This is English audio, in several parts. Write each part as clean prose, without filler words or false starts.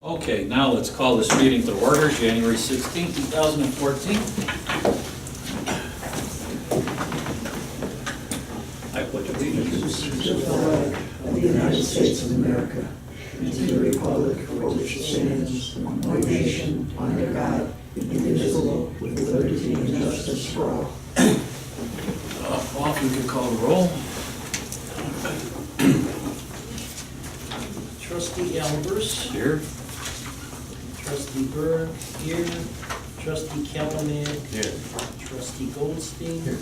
Okay, now let's call this meeting to order, January 16, 2014. I pledge allegiance To the flag of the United States of America, and to the republic for which it stands, one nation, under God, indivisible, with liberty and justice for all. Off, we could call the roll. Trustee Albers, Here. Trustee Berg, here. Trustee Callahan, Here. Trustee Goldstein, Here.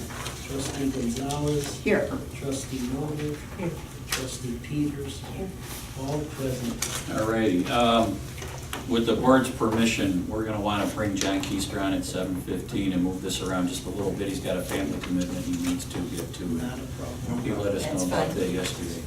Trustee Gonzalez, Here. Trustee Novick, Trustee Peters, all present. All righty. With the board's permission, we're going to want to bring John Keister on at 7:15 and move this around just a little bit. He's got a family commitment he needs to get to. Not a problem. He let us That's know about fine. that yesterday.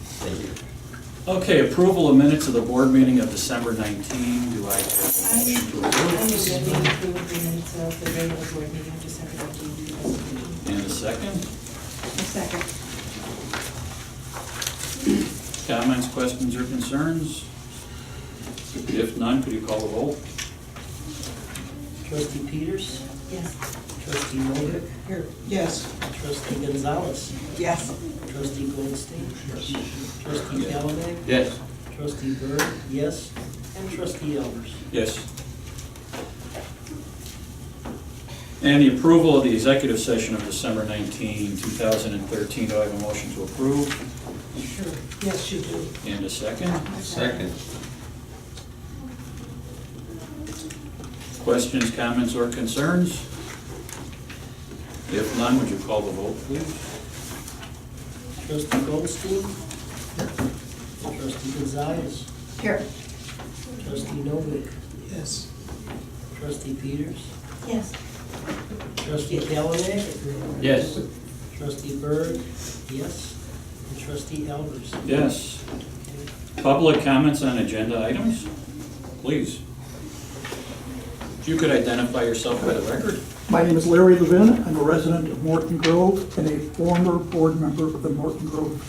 Okay, approval of minutes of the board meeting of December 19. Do I have a motion to I approve? move that we approve the minutes of the regular board meeting of December 19, 2015. And a second? A second. Comments, questions, or concerns? If none, could you call the roll? Trustee Peters, Yes. Trustee Novick, Here. Yes. Trustee Gonzalez, Yes. Trustee Goldstein, Trustee Callahan, Yes. Trustee Berg, yes, and Trustee Albers. Yes. And the approval of the executive session of December 19, 2013. Do I have a motion to approve? Sure. Yes, you do. And a second? Second. Questions, comments, or concerns? If none, would you call the vote, please? Trustee Goldstein, Trustee Gonzalez, Here. Trustee Novick, Yes. Trustee Peters, Yes. Trustee Callahan, Yes. Trustee Berg, yes, and Trustee Albers. Yes. Public comments on agenda items? Please. If you could identify yourself by the record. My name is Larry Levin. I'm a resident of Morton Grove and a former board member of the Morton Grove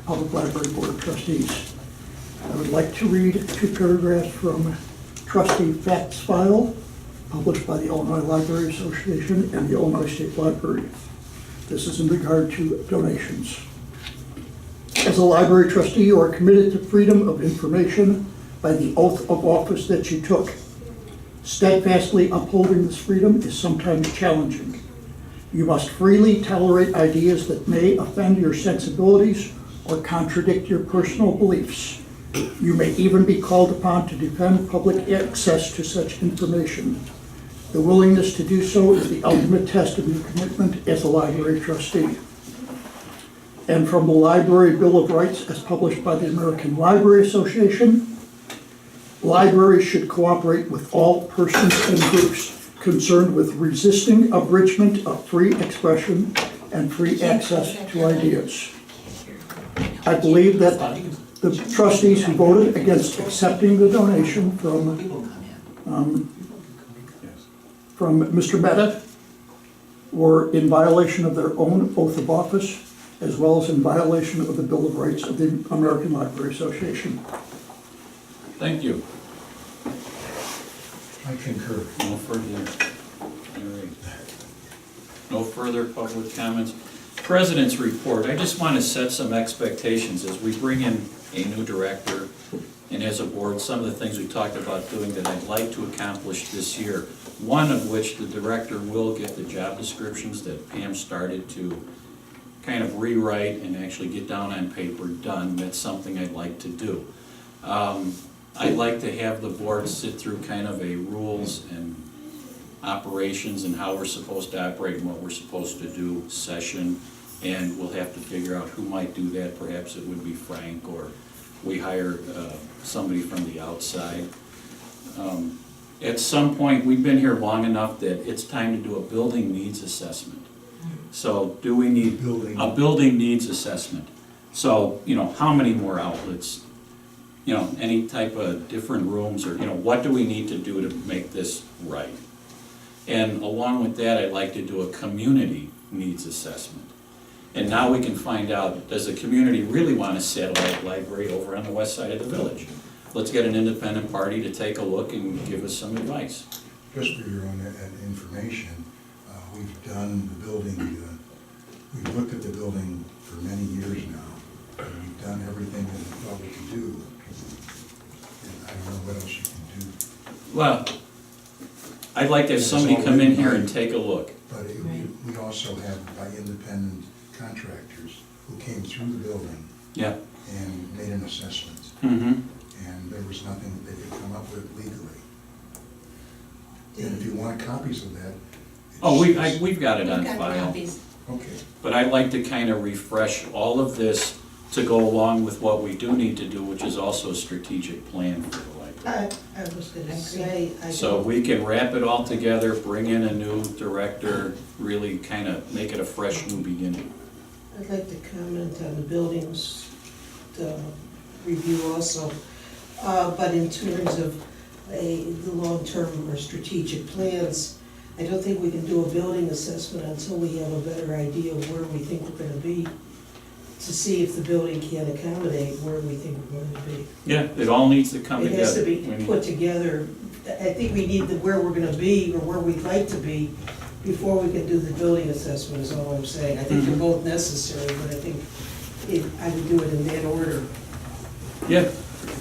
Public Library Board of Trustees. I would like to read 2 paragraphs from trustee facts file published by the Illinois Library Association and the Illinois State Library. This is in regard to donations. As a library trustee, you are committed to freedom of information by the oath of office that you took. Steadfastly upholding this freedom is sometimes challenging. You must freely tolerate ideas that may offend your sensibilities or contradict your personal beliefs. You may even be called upon to defend public access to such information. The willingness to do so is the ultimate test of your commitment as a library trustee. And from the Library Bill of Rights as published by the American Library Association, libraries should cooperate with all persons and groups concerned with resisting abridgment of free expression and free access to ideas. I believe that the trustees who voted against accepting the donation from Mr. Mehta were in violation of their own oath of office, as well as in violation of the Bill of Rights of the American Library Association. Thank you. I concur. No further. All right. No further public comments. President's report. I just want to set some expectations as we bring in a new director and as a board, some of the things we talked about doing that I'd like to accomplish this year. One of which the director will get the job descriptions that Pam started to kind of rewrite and actually get down on paper done. That's something I'd like to do. I'd like to have the board sit through kind of a rules and operations and how we're supposed to operate and what we're supposed to do session, and we'll have to figure out who might do that. Perhaps it would be Frank, or we hire somebody from the outside. At some point, we've been here long enough that it's time to do a building needs assessment. So do we need a building needs assessment? So, how many more outlets? Any type of different rooms, or, what do we need to do to make this right? And along with that, I'd like to do a community needs assessment. And now we can find out, does the community really want a satellite library over on the west side of the village? let's get an independent party to take a look and give us some advice. Just for your own information, we've done the building, we've looked at the building for many years now, and we've done everything that we thought we could do. And I don't know what else you can do, Well, I'd like to have somebody come in here and take a look. but we also have by independent contractors who came through the building Yeah. and made an assessment, Mm-hmm. and there was nothing that they could come up with legally. And if you want copies of that. Oh, it's- we've got it on We've got file. copies. Okay. But I'd like to kind of refresh all of this to go along with what we do need to do, which is also a strategic plan for the library. I was gonna say, So we can wrap it all together, bring in a new director, really kind of make it a fresh new beginning. I'd like to comment on the buildings review also. But in terms of the long-term or strategic plans, I don't think we can do a building assessment until we have a better idea of where we think we're gonna be, to see if the building can accommodate where we think we're going to be. Yeah, it all needs to come It together. has to be We need- put together. I think we need where we're gonna be, or where we'd like to be, before we can do the building assessment, is all I'm saying. I think they're both necessary, but I think I would do it in that order. Yeah,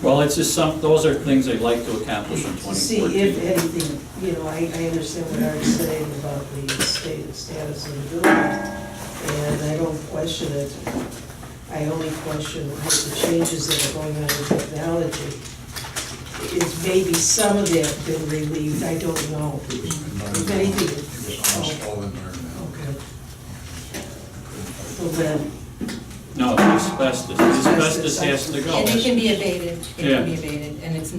well, it's just those are things I'd like to accomplish in To see if 2014. anything, I understand what Art's saying about the state and status of the building, and I don't question it. I only question with the changes that are going on in technology. Is maybe some of that been relieved, I don't know. It was If anything, It was almost all environmental. okay. So then, No, the asbestos, the asbestos has to go. And it can be abated, it Yeah. can be abated, and it's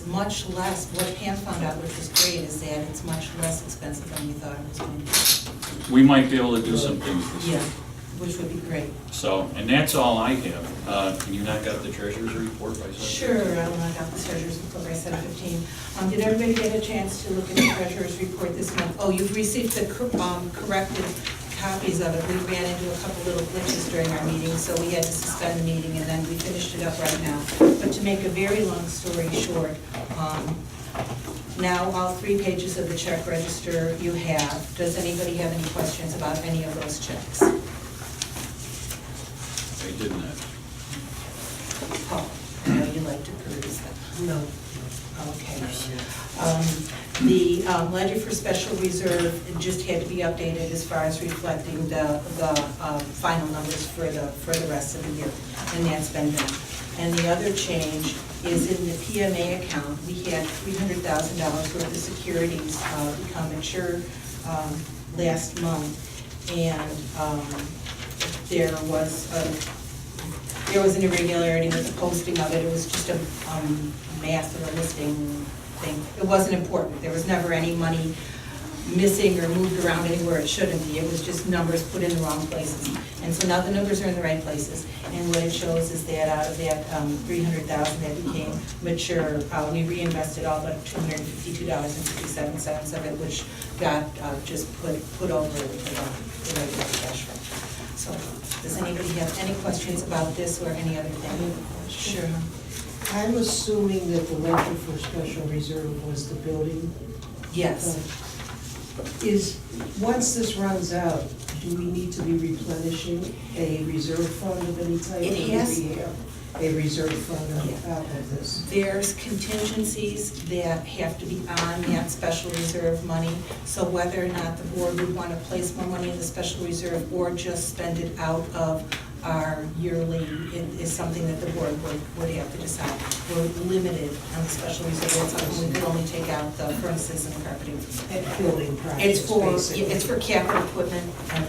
much less, what Pam found out, which was great, is that it's much less expensive than we thought it was going to be. We might be able to do some things this year. Yeah, which would be great. So, and that's all I have. Can you knock out the treasurer's report by Sunday? Sure, I'll knock out the treasurer's report by 7:15. Did everybody get a chance to look at the treasurer's report this month? Oh, you've received the corrected copies of it. We ran into a couple little glitches during our meeting, so we had to suspend the meeting, and then we finished it up right now. But to make a very long story short, now all 3 pages of the check register you have. Does anybody have any questions about any of those checks? I did not. Oh, I know you like to peruse them. no. Okay. The ledger for special reserve just had to be updated as far as reflecting the final numbers for the rest of the year, and that's been done. And the other change is in the PMA account. We had $300,000 worth of securities become mature last month, and there was an irregularity with the posting of it. It was just a math or a listing thing. It wasn't important. There was never any money missing or moved around anywhere it shouldn't be. It was just numbers put in the wrong places. And so now the numbers are in the right places. And what it shows is that out of that $300,000 that became mature, we reinvested all but $252.57 of it, which got just put over the regular cash flow. So, does anybody have any questions about this or any other thing? Sure. I'm assuming that the ledger for special reserve was the building. Yes. Once this runs out, do we need to be replenishing a reserve fund of any type? It or do has- we have a reserve fund on top of this? There's contingencies that have to be on that special reserve money. So whether or not the board would want to place more money in the special reserve or just spend it out of our yearly is something that the board would have to decide. We're limited on the special reserve. It's something we could only take out the furnaces and the carpeting. At building projects, It's basically. for capital equipment and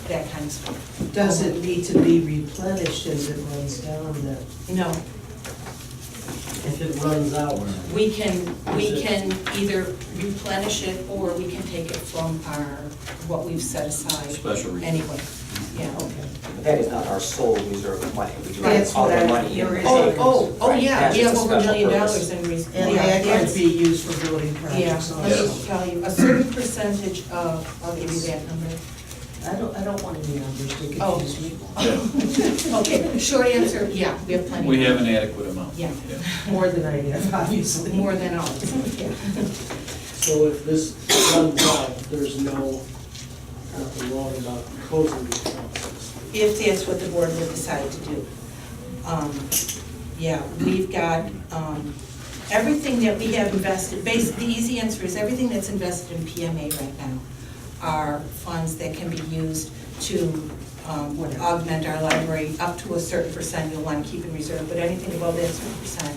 that kind of stuff. Does it need to be replenished as it runs down then? No. If it runs out. We can either replenish it, or we can take it from what we've set aside. Special reserve. Anyway, yeah. Okay. But that is not our sole reserve of money. We do That's have what other I- money in your reserve. Oh, Right, yeah, that's we have just a over $1 special million purpose. in reserve. And that could be used for building Yeah, projects let me also. tell you, a certain percentage of, I'll give you that number. I don't want any numbers to Oh. confuse me. Yeah. Okay, short answer, yeah, we have plenty. We have an adequate amount. Yeah. More than I have, obviously. More than ours, yeah. So if this runs out, there's nothing wrong about closing the accounts. If that's what the board would decide to do. Yeah, we've got, everything that we have invested, basically, the easy answer is everything that's invested in PMA right now are funds that can be used to augment our library up to a certain percent you'll want to keep in reserve, but anything above that certain percent,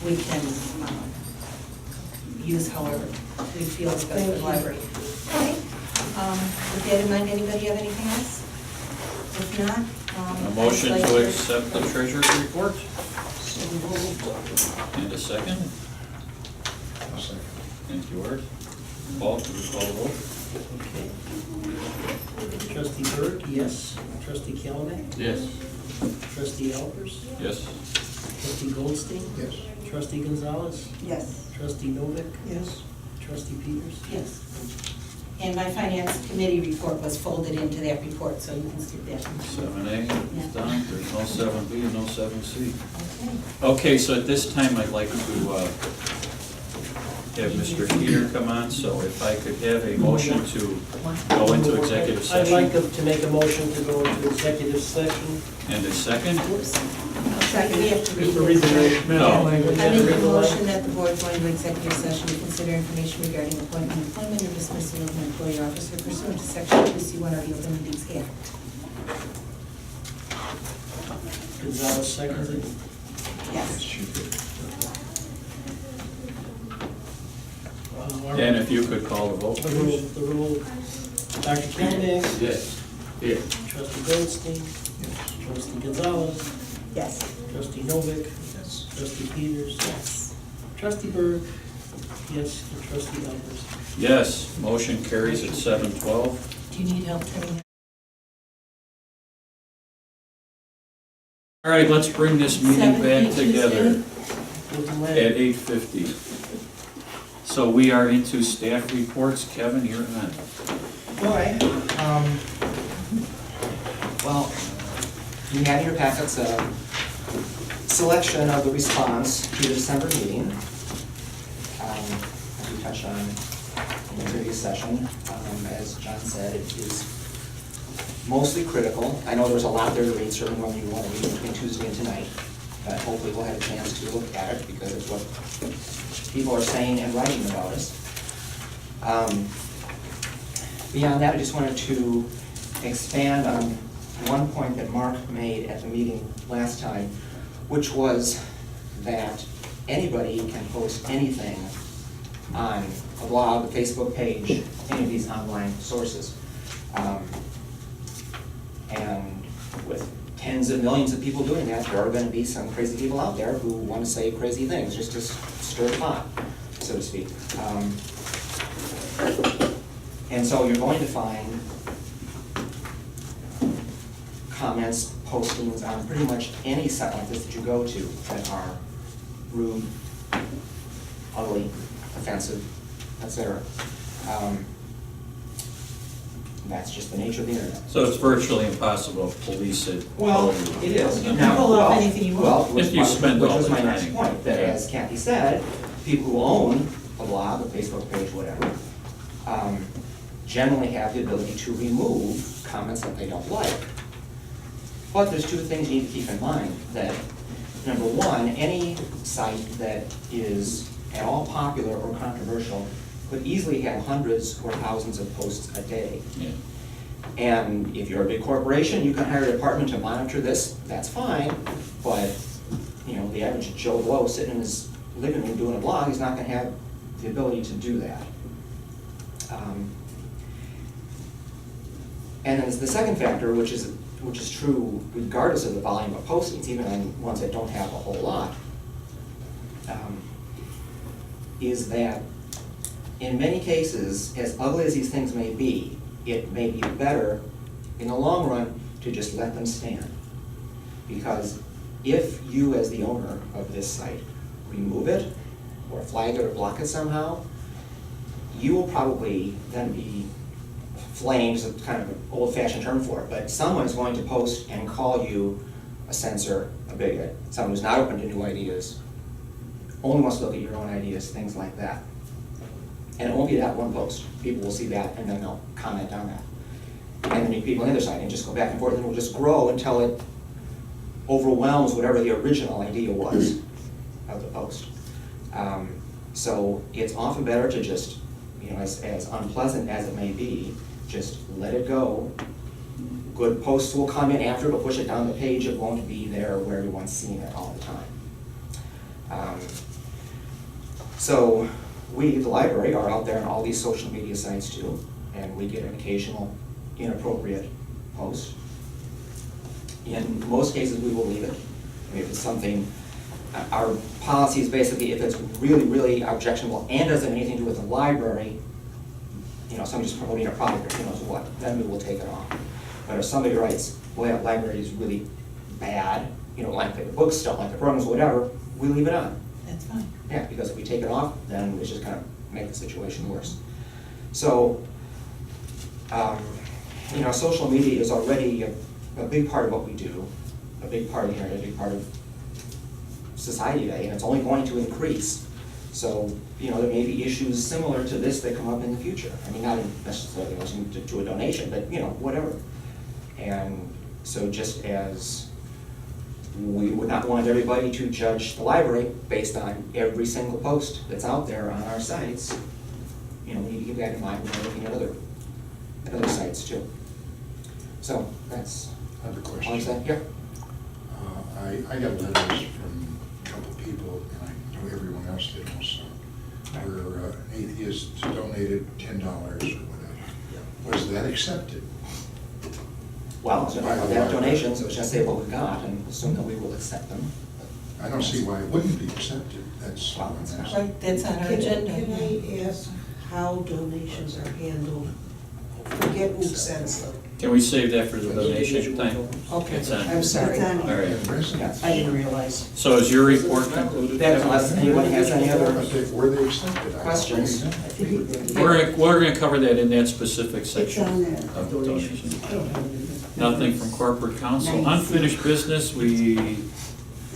we can use however we feel is best for the library. Okay, with that in mind, anybody have anything else? If not, A motion I'd like to accept the treasurer's report, So moved. and a second. I'll second. Thank you, Art. Paul, can you call the roll? Okay. Trustee Berg, yes. Trustee Calhoun, Yes. trustee Alpers, Yes. trustee Goldstein, Yes. trustee Gonzalez, Yes. trustee Novick, Yes. trustee Peters. Yes. And my finance committee report was folded into that report, so you can stick that in. 7A is done, there's no 7B and no 7C. Okay. Okay, so at this time, I'd like to have Mr. Peter come on, so if I could have a motion to go into executive I'd like session, to make a motion to go into executive session. and a second? Whoops. Second, we have to read Read the it. No. I make a motion that the board go into executive session to consider information regarding appointment, employment, or dismissal of an employee or officer pursuant to section 2C1 of the Open Meetings Act. Gonzalez seconds it. Yes. And if you could call the vote, The please. rule. Dr. Calhoun, Yes. Here. trustee Goldstein, trustee Gonzalez, Yes. trustee Novick, Yes. trustee Peters, Yes. trustee Berg, yes, and trustee Alpers. Yes, motion carries at 7:12. Do you need help turning? All right, let's bring this meeting back 7:52 together Wilton at Land. 8:50. So we are into staff reports. Kevin, you're on. All right. Well, you have in your packets a selection of the response to the December meeting. As we touched on in the previous session, as John said, it is mostly critical. I know there's a lot there to read, certainly when you want to read between Tuesday and tonight, but hopefully we'll have a chance to look at it because it's what people are saying and writing about us. Beyond that, I just wanted to expand on one point that Mark made at the meeting last time, which was that anybody can post anything on a blog, a Facebook page, any of these online sources. And with tens of millions of people doing that, there are going to be some crazy people out there who want to say crazy things, just to stir the pot, so to speak. And so you're going to find comments, postings on pretty much any site like this that you go to that are rude, ugly, offensive, etc. That's just the nature of the internet. So it's virtually impossible to police it. Well, it is. You can Now, pull up well, anything you want. well, If you spend which all was the my next time. point, that Yeah. as Kathy said, people who own a blog, a Facebook page, whatever, generally have the ability to remove comments that they don't like. But there's two things you need to keep in mind, that, number one, any site that is at all popular or controversial could easily have hundreds or thousands of posts a day. Yeah. And if you're a big corporation, you can hire a department to monitor this, that's fine, but, you know, the average Joe Blow sitting in his living room doing a blog is not gonna have the ability to do that. And then the second factor, which is true regardless of the volume of postings, even on ones that don't have a whole lot, is that in many cases, as ugly as these things may be, it may be better in the long run to just let them stand. Because if you, as the owner of this site, remove it or flag it or block it somehow, you will probably then be flames, it's kind of an old-fashioned term for it, but someone is going to post and call you a censor, a bigot, someone who's not open to new ideas, only wants to look at your own ideas, things like that. And it won't be that one post. People will see that and then they'll comment on that. And then you people on the other side and just go back and forth and it will just grow until it overwhelms whatever the original idea was of the post. So it's often better to just, you know, as unpleasant as it may be, just let it go. Good posts will come in after, it'll push it down the page, it won't be there where everyone's seeing it all the time. So we, the library, are out there on all these social media sites too, and we get an occasional inappropriate post. In most cases, we will leave it. I mean, if it's something, our policy is basically if it's really, really objectionable and doesn't have anything to do with the library, you know, somebody's promoting a product or who knows what, then we will take it off. But if somebody writes, boy, that library is really bad, you know, like the books, don't like the programs, whatever, we leave it on. That's fine. Yeah, because if we take it off, then it's just gonna make the situation worse. So, you know, social media is already a big part of what we do, a big part of the internet, a big part of society today, and it's only going to increase. So, you know, there may be issues similar to this that come up in the future. I mean, not necessarily listening to a donation, but, you know, whatever. And so just as we would not want everybody to judge the library based on every single post that's out there on our sites, you know, we need to keep that in mind when we're looking at other sites too. So that's I have a all I'm question. saying. Yeah. I got letters from a couple of people, and I know everyone else did also, where an atheist donated $10 or whatever. Was that accepted? Well, so we have donations, so it's just say what we got and assume that we will accept them. I don't see why it wouldn't be accepted. That's Well, what I'm it's not. asking. Right, that's on our Can agenda. I ask how donations are handled? Forget who sends them. Can we save that for the donation thing? Okay, It's on. I'm sorry. All right. And residents. I didn't realize. So is your report concluded? That's unless anyone has any other But were they accepted? I don't questions. think. We're gonna cover that in that specific It's section on there. of donations. I don't have it. Nothing from corporate counsel. Unfinished business, we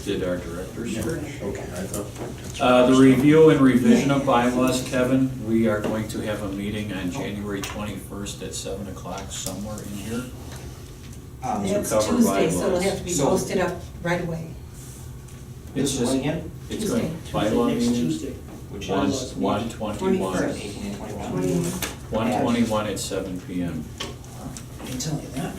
did our director's search. Okay, I thought. that's what I The was review and revision of bylaws, Kevin, we are going to have a meeting on January 21st at 7 o'clock somewhere in here. That's cover Tuesday, so it'll bylaws. have to be So- posted up right away. It's This just, one again, it's going, Tuesday. bylaw Next meeting, Tuesday. which one, is 1/21, 18 and 21. 1/21 at 7 PM. I can tell you that.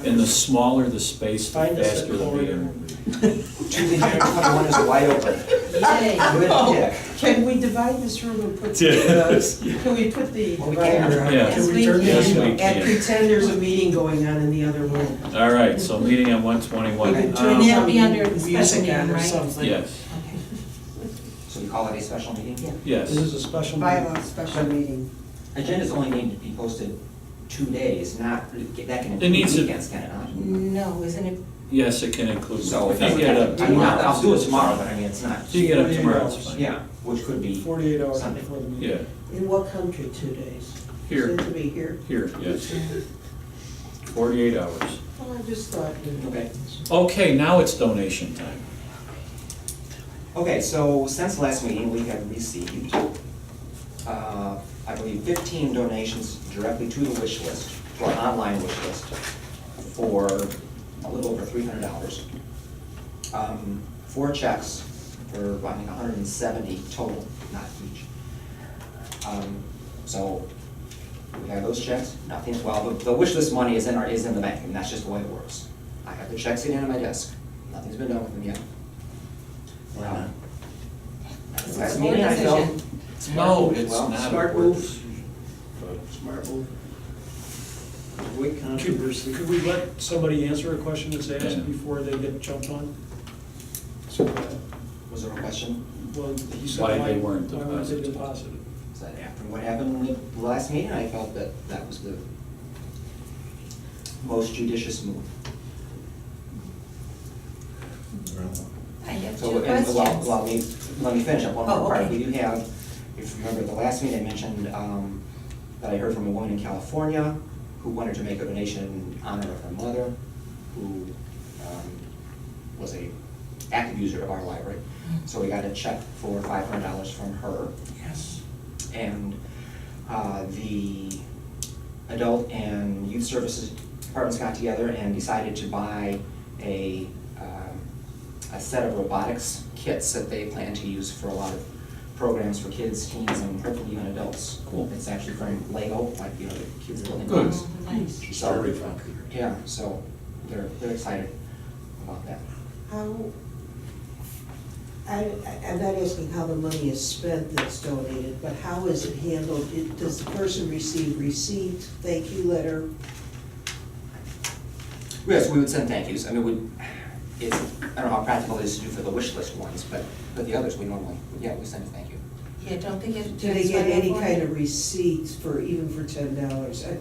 And the smaller the space, the Find us at faster the corridor. meeting will be. Tuesday, January 21 is wide open. Yay. Good pick. Can we divide this room and put Yes. can we put the Well, we can. divider on? Yeah. Yes, we turn can. Yes, we And can. pretend there's a meeting going on in the other room. All right, so meeting on We 1/21. can And turn that'll be under the some special music meeting, on or right? something. Yes, Okay. So we call it a special meeting? Yeah. yes. This is a special meeting. Bylaw special meeting. Agendas only need to be posted 2 days, not, that can It include needs to- weekends, can it not? No, isn't it? Yes, it can include. So If if you you get up I mean, tomorrow. I'll do it tomorrow, but I mean, it's not, If you get up 48 tomorrow, it's hours. fine. yeah, which could be 48 hours Sunday. before the meeting. Yeah, In what country, 2 days? here, Seems to be here. here, yes. 48 hours. Well, I just thought. Okay. Okay, now it's donation time. Okay, so since last meeting, we have received, I believe, 15 donations directly to the wish list, to our online wish list, for a little over $300. 4 checks for, I think, 170 total, not each. So we have those checks, nothing, well, the wish list money is in the bank, and that's just the way it works. I have the checks sitting on my desk, nothing's been done with them yet. It's Last a meeting, I board felt. decision. No, moved as it's well. not a Smart board move. decision. Smart move. Avoid controversy. Could we let somebody answer a question that's Yeah. asked before they get jumped on? Was there a question? Well, he said Why they weren't why weren't they deposited. deposited? Is that after what happened in the last meeting, I felt that that was the most judicious move. I have So, two and, questions. well, let me finish up one Oh, more part. okay. We do have if you remember at the last meeting, I mentioned that I heard from a woman in California who wanted to make a donation in honor of her mother, who was a active user of our library. So we got a check for $500 from her. Yes. And the adult and youth services departments got together and decided to buy a set of robotics kits that they plan to use for a lot of programs for kids, teens, and hopefully even adults. Cool. It's actually from Lego, like, you know, the kids are building Good. blocks. Nice. So, Very popular. yeah, so they're excited about that. How, I'm not asking how the money is spent that's donated, but how is it handled? Does the person receive receipt, thank you letter? Yes, we would send thank yous. I mean, I don't know how practical it is to do for the wish list ones, but the others, we normally, yeah, we send a thank you. Yeah, don't they get? Do they get any kind of receipt for, even for $10?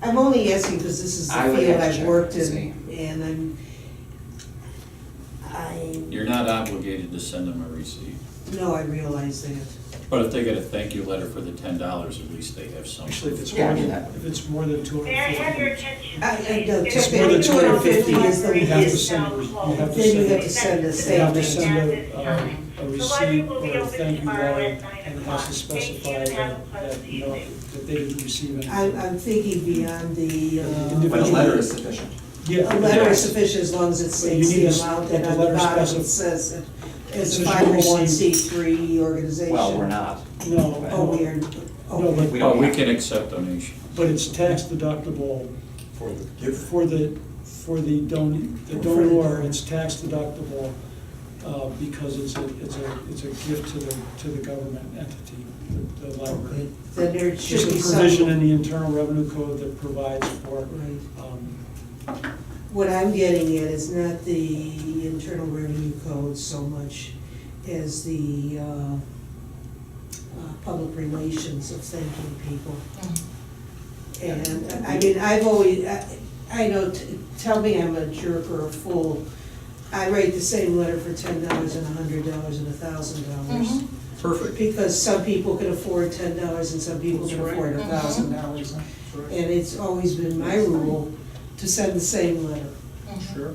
I'm only asking because this is the I would field have to I've check worked and in, and You're not obligated to send them a receipt. no, I realize that. But if they get a thank you letter for the $10, at least they have some. Actually, if it's Yeah, I more mean than, that. if it's more than May I have your 250. attention? I know, please? It's more more than than 250, 250 is the you have to least. send, you have to Then you send. have to send a You have to safety. send At this time. a The library receipt will be or a open thank you tomorrow letter, at 9 and it has o'clock. to Thank you specify and have a that, pleasant you know, evening. that they didn't receive anything. I'm thinking beyond the, But a letter is sufficient. Yeah. a letter is yes. sufficient as long as it But you states need the a s- amount, but and the on the letter bottom specif- it says it is It a says you will 501c3 organization. Well, we're not. No. Oh, we are, No, okay. but, We But don't we have- can accept donations. but it's tax deductible For the gift. for the donor, it's tax deductible, because it's a gift to the government entity, the library. Then there should There's be a some. provision in the Internal Revenue Code that provides for, Right. What I'm getting at is not the Internal Revenue Code so much as the public relations of thanking people. And, I mean, I've always, I know, tell me I'm a jerk or a fool, I write the same letter for $10 and $100 and $1,000. Perfect. Because some people can afford $10 and some people can That's right. afford $1,000. And it's always been my rule to send the same letter. sure.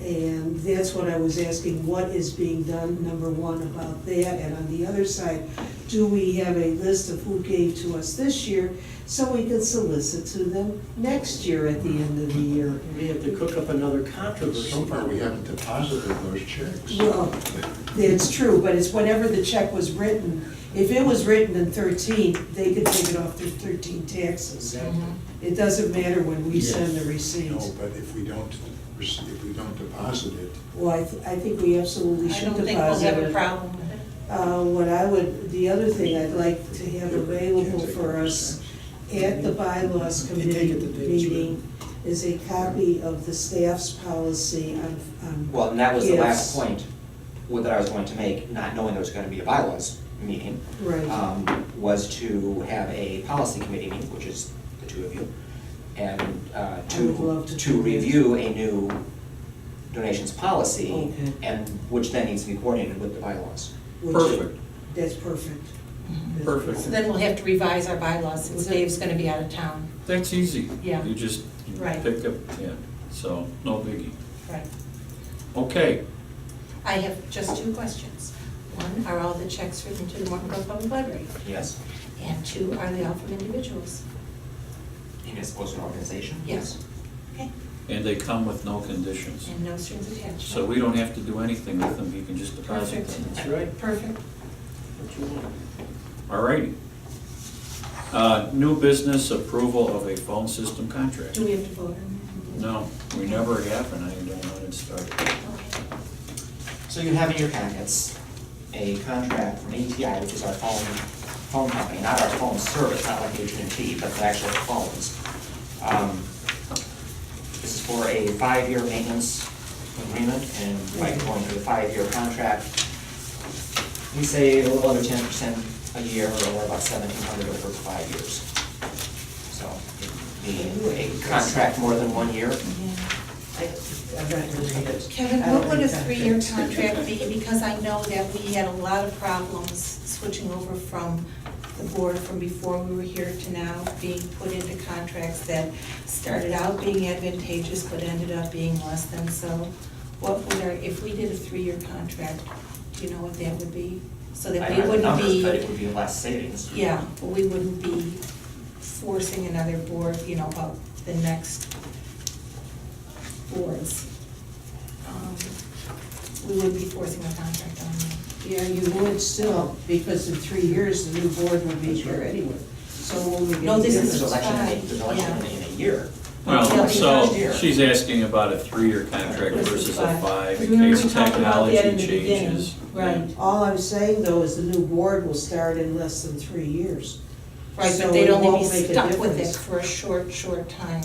And that's what I was asking, what is being done, number one, about that? And on the other side, do we have a list of who gave to us this year so we can solicit to them next year at the end of the year? We have to cook up another controversy. So far, we haven't deposited those checks. Well, it's true, but it's whenever the check was written. If it was written in 13, they could take it off their 13 taxes. Exactly. It doesn't matter when we send the receipt. No, but if we don't deposit it, Well, I think we absolutely I should don't deposit think we'll have a it. problem with it. What I would, the other thing I'd like to have available for us at the bylaws They take committee it the day it's meeting is a copy of the staff's policy on Well, and that was the last gifts. point that I was going to make, not knowing there was going to be a bylaws meeting, Right, was to have a policy committee meeting, which is the two of you, and would love to to do that. review a new donations policy, Okay. and which then needs to be coordinated with the bylaws. which, Perfect. that's perfect. That's Perfect. So then we'll have to revise our bylaws since Dave's gonna be out of town. That's easy. Yeah. You just Right. pick up, yeah, so no biggie. Right. Okay, I have just two questions. One, are all the checks written to the Morton Grove Public Library? Yes. And two, are they all from individuals? And it's supposed to an organization? Yes. Okay, and they come with no conditions. and no strings attached? So we don't have to do anything with them, you can just deposit Perfect. them. That's right. Perfect. What you want. All righty. New business approval of a phone system contract. Do we have to vote on No, we never have, and I don't know when it started. that? Okay. So you have in your packets a contract from ATI, which is our phone company, not our phone service, not like AT&T, but the actual phones. This is for a 5-year maintenance agreement, and by going through the 5-year contract, we save a little under 10% a year, or about $1,700 over 5 years. So it'd be a contract more than 1 year. I'm not gonna read it. Kevin, I don't what would a think 3-year contracts. contract be? Because I know that we had a lot of problems switching over from the board from before we were here to now, being put into contracts that started out being advantageous but ended up being less than so. What would our, if we did a 3-year contract, do you know what that would be? So I that don't we have the wouldn't numbers, but it be, would be less savings. yeah, but we wouldn't be forcing another board, you know, up the next boards. We wouldn't be forcing a contract on them. Yeah, you would still, because in 3 years, the new board would be here anyway. So when we get. No, this There's is election, five, there's election yeah. in a year. Well, Yeah, so because- she's asking about a 3-year contract versus a 5 in Remember case we talked about that in technology the beginning, changes. right. All I'm saying, though, is the new board will start in less than 3 years. Right, So but they'd it only won't be make a stuck with it difference. for a short time.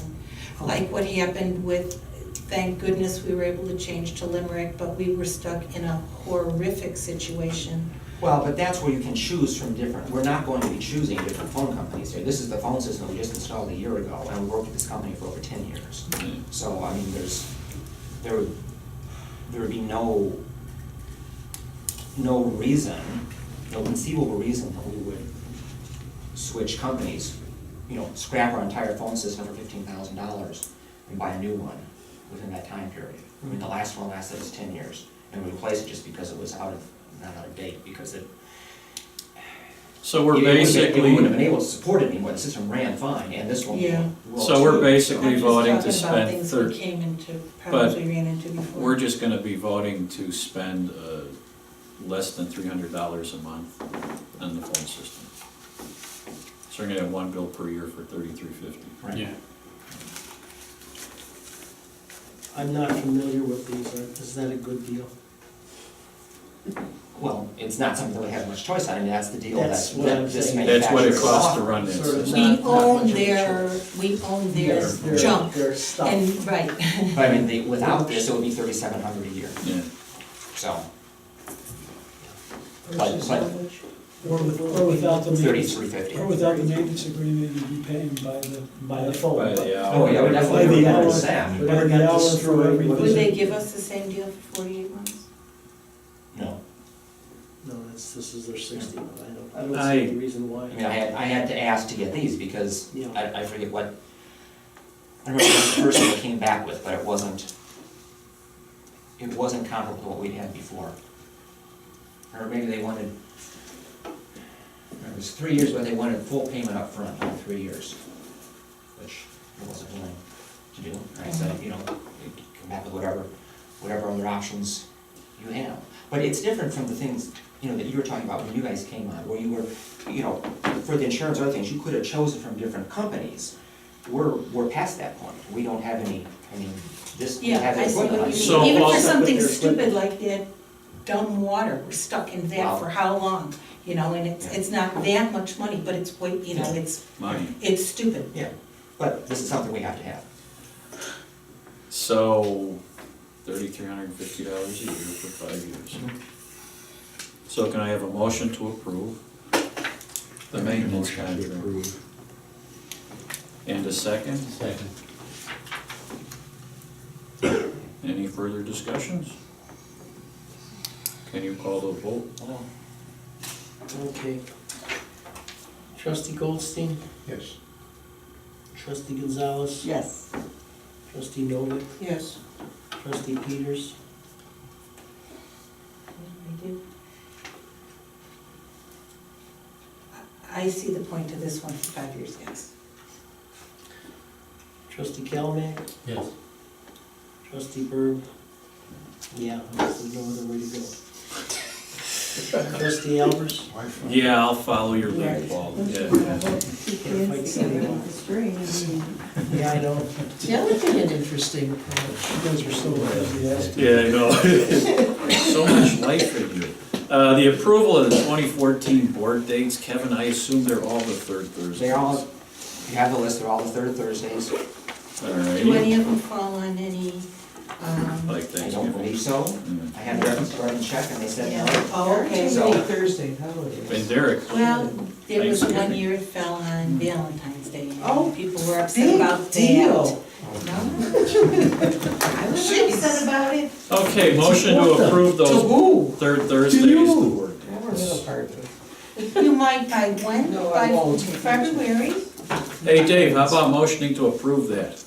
Like what happened with, thank goodness we were able to change to Limerick, but we were stuck in a horrific situation. Well, but that's where you can choose from different, we're not going to be choosing different phone companies here. This is the phone system we just installed a year ago, and we worked with this company for over 10 years. Yeah. So, I mean, there would be no reason, no conceivable reason that we would switch companies, you know, scrap our entire phone system for $15,000 and buy a new one within that time period. I mean, the last one lasted us 10 years, and we replaced it just because it was not out of date, because it. So we're It wouldn't have basically, been able to support it anymore, the system ran fine, and this one Yeah. will. so we're too. basically voting to I'm just talking about spend things we came into, but probably ran into before. we're just gonna be voting to spend less than $300 a month on the phone system. So we're gonna have one bill per year for $33.50. Right. Yeah. I'm not familiar with these, is that a good deal? Well, it's not something that we have much choice on, and that's the deal That's that what I'm this saying. That's what it manufacturer costs to offers. run that Sort of system. We not much own of a their, choice. we own their Their- junk, Their stuff. and, right. But I mean, without this, it would be $3,700 a year, Yeah. so Versus but- how much? Or without the maintenance, $33.50. or without the maintenance agreement, you'd be paying By the phone. By the hour. Oh, yeah, we By definitely the would have hour. Sam. By the hour for every Would they visit. give us the same deal for 48 months? No, No, this is their 60, I don't I- see any reason why. I mean, I had to ask to get these because Yeah. I forget what, I don't remember what the first one they came back with, but it wasn't comparable to what we'd had before. Or maybe they wanted, it was 3 years, but they wanted full payment up front on 3 years, which I wasn't willing to do. And I said, you know, you come back with whatever other options you have. But it's different from the things, you know, that you were talking about when you guys came on, where you were, you know, for the insurance and other things, you could have chosen from different companies. We're past that point. We don't have any, I mean, we Yeah, have the I see equipment. what you So mean. Even for also- something Their stupid equipment. like that dumb water, we're stuck in Wow. that for how long? You know, and Yeah. it's not that much money, but it's, you know, Money. it's stupid. Yeah, but this is something we have to have. So $3,350 a year for 5 years. So can I have a motion to approve the maintenance contract? And a second? Second. Any further discussions? Can you call the vote? Okay. Trustee Goldstein, Yes. trustee Gonzalez, Yes. trustee Novick, Yes. trustee Peters, I do. I see the point to this one for 5 years, yes. trustee Calmack, Yes. trustee Berg. Yeah, there's no other way to go. Trustee Albers, Wi-Fi. Yeah, I'll follow your lead, Right. Paul. That's Yeah, what I yeah. hope to keep Nancy together with the string. yeah, I know. That would be an interesting approach. You guys are so enthusiastic. Yeah, I know. So much life in you. The approval of the 2014 board dates, Kevin, I assume they're all the third Thursdays. They're all, you have the list, they're all the third Thursdays. All Do any right. of them fall on any, Like I don't Thanksgiving. believe so. Mm. I had reference to go ahead and check, and they said no. oh, okay. So- Thursday holidays. And Derek, Well, there was one Thanksgiving. year it fell on Valentine's Day, Oh, and people were upset Big about that. deal. No, I was upset about it. okay, motion to approve To those who? third Thursdays. you. the board Never been a part of it. You might by when? No, I By won't. February? Hey, Dave, how about motioning to approve that?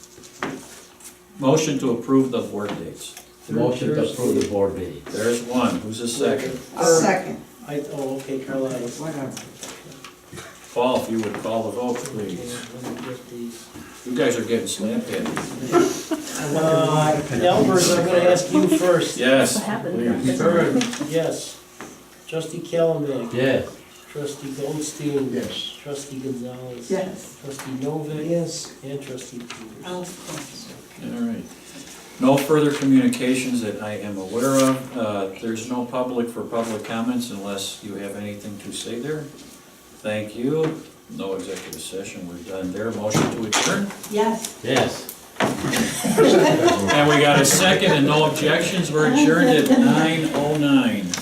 Motion to approve the board dates. Motion to approve the board meetings. There's one, who's a second? Second. Okay, Carlisle. Paul, if you would call the vote, Okay, please. let me get these. You guys are getting slammed at. Albers, I'm gonna ask you first. Yes, please. Byrne, yes. Trustee Calamack. Yes. Trustee Goldstein. Yes. Trustee Gonzalez. Yes. Trustee Novick. Yes. And trustee Peters. Of course. All right. No further communications that I am aware of. There's no public for public comments unless you have anything to say there. Thank you. No executive session, we're done there. Motion to adjourn. Yes. Yes. And we got a second and no objections. We're adjourned at 9:09.